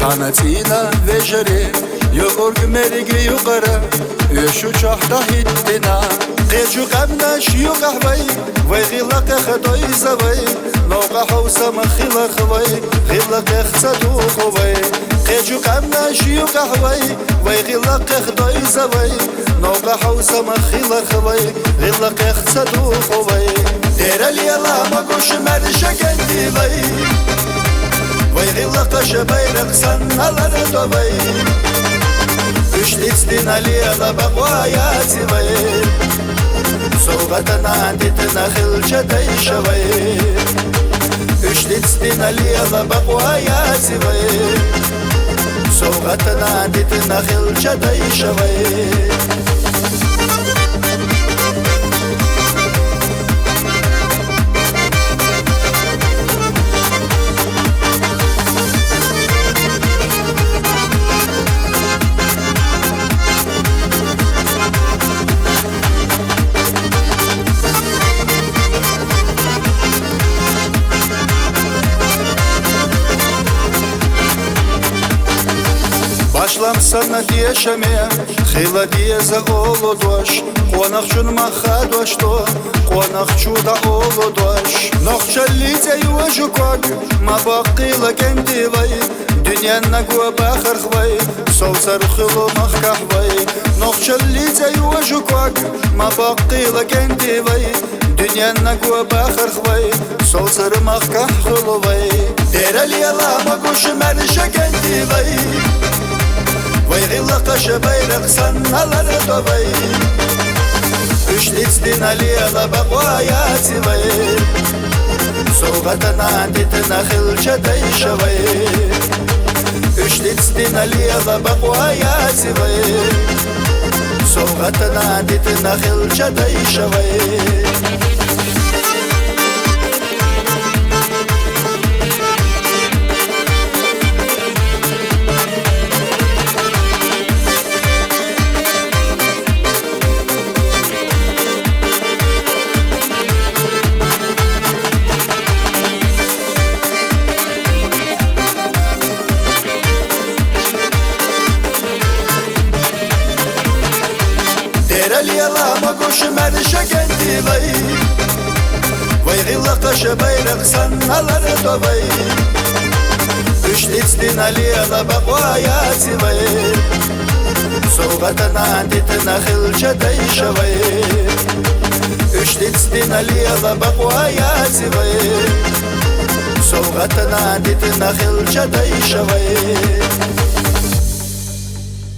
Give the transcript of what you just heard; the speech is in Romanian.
Tanacina vejere Yorg merigi yuqara Yushu çahta hittina Qeju qabnash yuqahvay Vay ghilaq khadoy zavay Noqa hawsa makhila khvay Ghilaq khsatu khvay Qeju qabnash yuqahvay Vay ghilaq khadoy zavay Noqa hawsa makhila khvay Ghilaq khsatu khvay Dera liyala magosh marsha kendi vay Vay ghilaq shabayrak sannalar dovay Üşlitstin aliyala baqwayati vay Soğatana ditna khilchatay shavay Üşlitstin aliyala baqwayati vay Soğatana ditna khilchatay shavay Başlam sana diye şeme Xila diye za olo doş Qonak çun maxa doşto Qonak çuda olo doş Noxçalite yuvaşı kog Ma baqila kendi vay Dünyanna gua baxar xvay Sovsar xilo maxkah vay Noxçalite yuvaşı kog Ma baqila kendi vay Dünyanna gua baxar xvay Sovsar maxkah xilo vay Derali yalama goş merşa kendi vay Vay ghilaq shabayrak sannalar dovay Üşlitstin aliyala baqwayati vay Soğatana ditna khilchatay shavay Üşlitstin aliyala baqwayati vay Soğatana ditna khilchatay shavay Liyalama goş mersha kendi vay Vay ghilaq shabayrak sannalar dovay Üşlitstin aliyala baqwayati vay Soğatana ditna khilchatay shavay Üşlitstin aliyala baqwayati vay Soğatana ditna khilchatay shavay